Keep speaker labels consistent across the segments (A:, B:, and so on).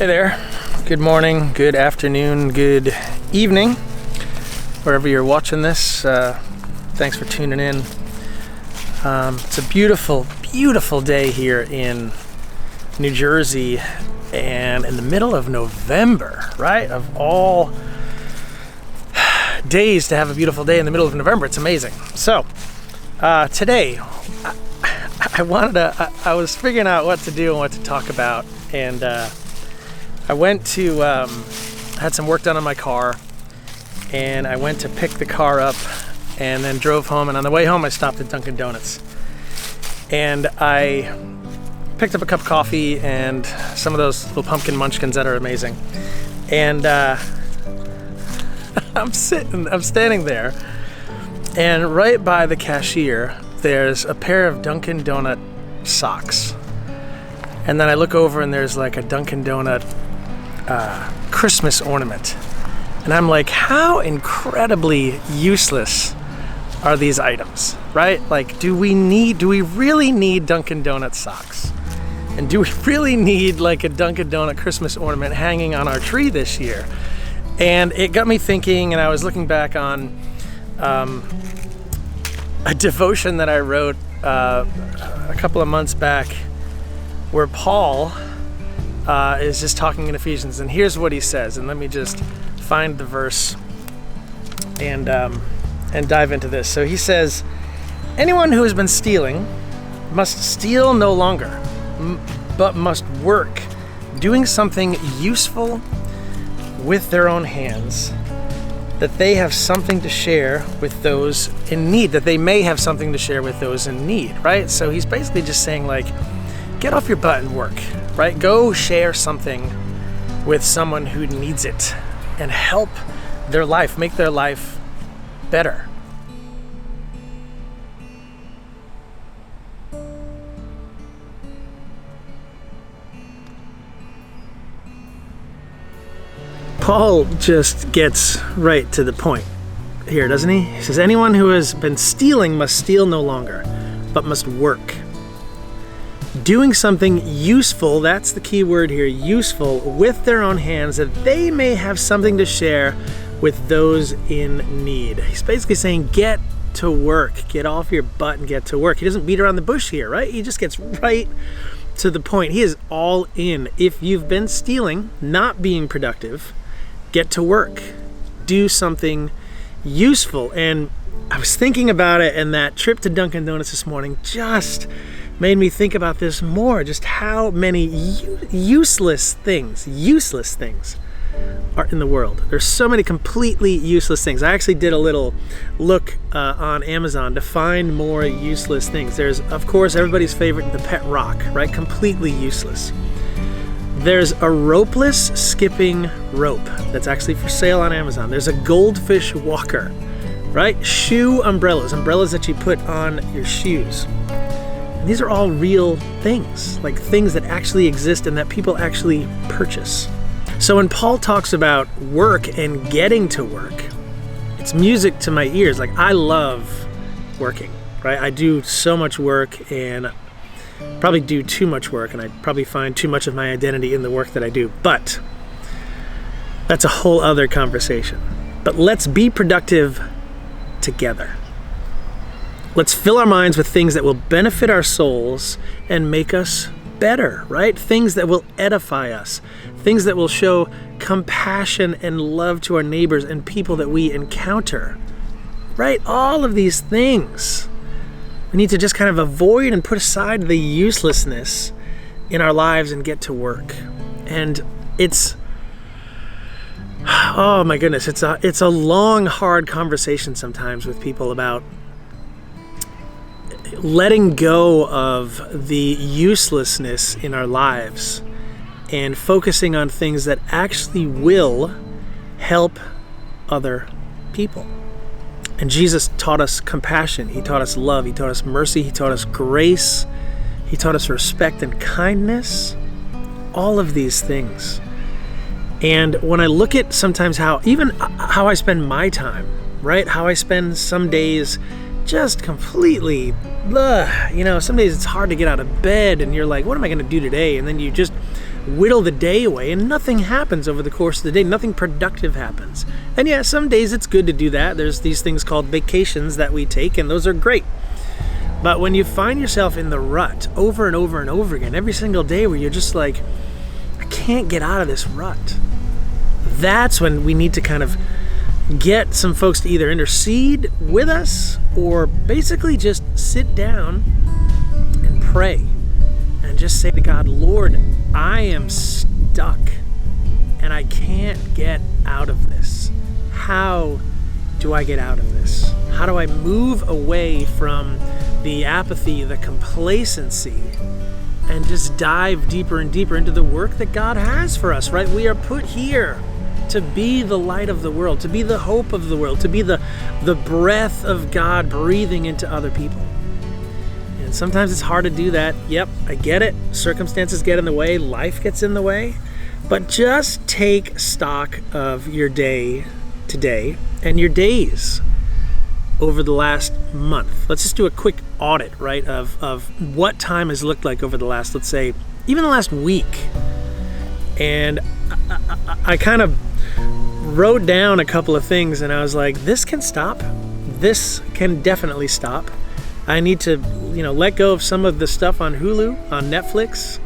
A: Hey there, good morning, good afternoon, good evening, wherever you're watching this. Thanks for tuning in. It's a beautiful, beautiful day here in New Jersey and in the middle of November, right? Of all days to have a beautiful day in the middle of November, it's amazing. So, today, I was figuring out what to do and what to talk about, and I went to, had some work done on my car, and I went to pick the car up and then drove home, and on the way home I stopped at Dunkin' Donuts. And I picked up a cup of coffee and some of those little pumpkin munchkins that are amazing. And I'm standing there, and right by the cashier there's a pair of Dunkin' Donut socks. And then I look over and there's like a Dunkin' Donut Christmas ornament. And I'm like, how incredibly useless are these items, right? Like, do we really need Dunkin' Donut socks? And do we really need like a Dunkin' Donut Christmas ornament hanging on our tree this year? And it got me thinking, and I was looking back on a devotion that I wrote a couple of months back, where Paul is just talking in Ephesians, and here's what he says. And let me just find the verse and dive into this. So he says, anyone who has been stealing must steal no longer, but must work, doing something useful with their own hands, that they have something to share with those in need, that they may have something to share with those in need, right? So he's basically just saying, like, get off your butt and work, right? Go share something with someone who needs it and help their life, make their life better. Paul just gets right to the point here, doesn't he? He says, anyone who has been stealing must steal no longer, but must work. Doing something useful, that's the key word here, useful, with their own hands, that they may have something to share with those in need. He's basically saying, get to work, get off your butt and get to work. He doesn't beat around the bush here, right? He just gets right to the point. He is all in. If you've been stealing, not being productive, get to work. Do something useful. And I was thinking about it, and that trip to Dunkin' Donuts this morning just made me think about this more, just how many useless things are in the world. There's so many completely useless things. I actually did a little look on Amazon to find more useless things. There's, of course, everybody's favorite, the pet rock, right? Completely useless. There's a ropeless skipping rope that's actually for sale on Amazon. There's a goldfish walker, right? Shoe umbrellas that you put on your shoes. And these are all real things, like things that actually exist and that people actually purchase. So when Paul talks about work and getting to work, it's music to my ears. Like, I love working, right? I do so much work, and probably do too much work, and I probably find too much of my identity in the work that I do. But that's a whole other conversation. But let's be productive together. Let's fill our minds with things that will benefit our souls and make us better, right? Things that will edify us, things that will show compassion and love to our neighbors and people that we encounter, right? All of these things. We need to just kind of avoid and put aside the uselessness in our lives and get to work. And it's, oh my goodness, it's a long, hard conversation sometimes with people about letting go of the uselessness in our lives and focusing on things that actually will help other people. And Jesus taught us compassion, he taught us love, he taught us mercy, he taught us grace, he taught us respect and kindness, all of these things. And when I look at sometimes how I spend my time, right? How I spend some days just completely, some days it's hard to get out of bed and you're like, what am I going to do today? And then you just whittle the day away and nothing happens over the course of the day. Nothing productive happens. And yeah, some days it's good to do that. There's these things called vacations that we take, and those are great. But when you find yourself in the rut over and over and over again, every single day where you're just like, I can't get out of this rut, that's when we need to kind of get some folks to either intercede with us or basically just sit down and pray and just say to God, Lord, I am stuck and I can't get out of this. How do I get out of this? How do I move away from the apathy, the complacency, and just dive deeper and deeper into the work that God has for us, right? We are put here to be the light of the world, to be the hope of the world, to be the breath of God breathing into other people. And sometimes it's hard to do that. Yep, I get it. Circumstances get in the way, life gets in the way. But just take stock of your day today and your days over the last month. Let's just do a quick audit, right, of what time has looked like over the last, let's say, even the last week. And I kind of wrote down a couple of things, and I was like, this can stop. This can definitely stop. I need to, let go of some of the stuff on Hulu, on Netflix,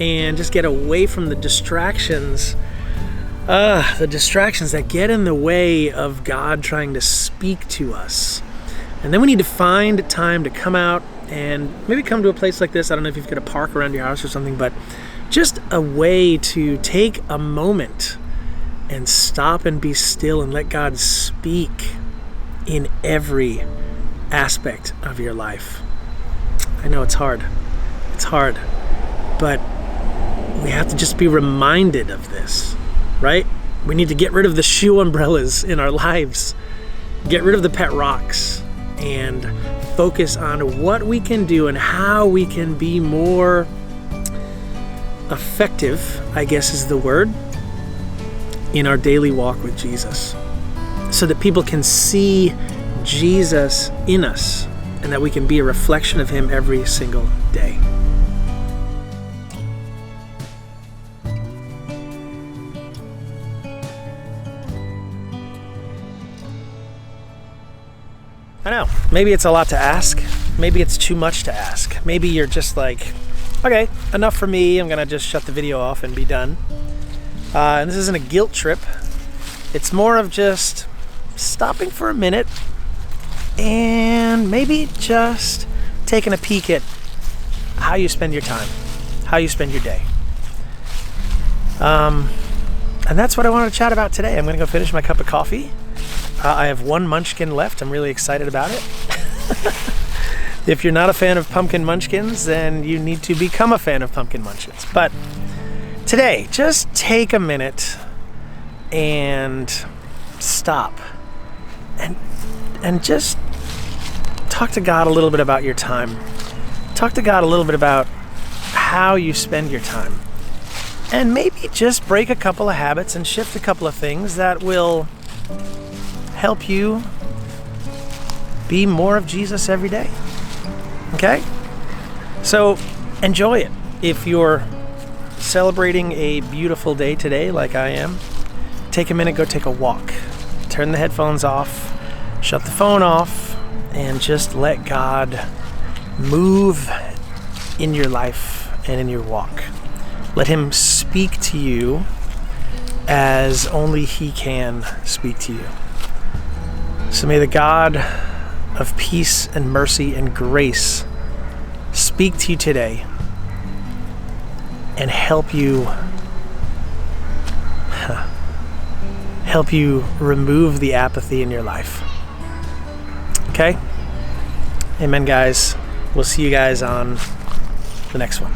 A: and just get away from the distractions. The distractions that get in the way of God trying to speak to us. And then we need to find time to come out and maybe come to a place like this. I don't know if you've got a park around your house or something, but just a way to take a moment and stop and be still and let God speak in every aspect of your life. I know it's hard. It's hard. But we have to just be reminded of this, right? We need to get rid of the shoe umbrellas in our lives, get rid of the pet rocks, and focus on what we can do and how we can be more effective, I guess is the word, in our daily walk with Jesus, so that people can see Jesus in us and that we can be a reflection of Him every single day. I know, maybe it's a lot to ask. Maybe it's too much to ask. Maybe you're just like, okay, enough for me. I'm gonna just shut the video off and be done. And this isn't a guilt trip. It's more of just stopping for a minute and maybe just taking a peek at how you spend your time, how you spend your day. And that's what I wanted to chat about today. I'm gonna go finish my cup of coffee. I have one munchkin left. I'm really excited about it. If you're not a fan of pumpkin munchkins, then you need to become a fan of pumpkin munchkins. But today, just take a minute and stop and just talk to God a little bit about your time. Talk to God a little bit about how you spend your time. And maybe just break a couple of habits and shift a couple of things that will help you be more of Jesus every day. Okay? So enjoy it. If you're celebrating a beautiful day today like I am, take a minute, go take a walk. Turn the headphones off, shut the phone off, and just let God move in your life and in your walk. Let Him speak to you as only He can speak to you. So may the God of peace and mercy and grace speak to you today and help you remove the apathy in your life. Okay? Amen, guys. We'll see you guys on the next one.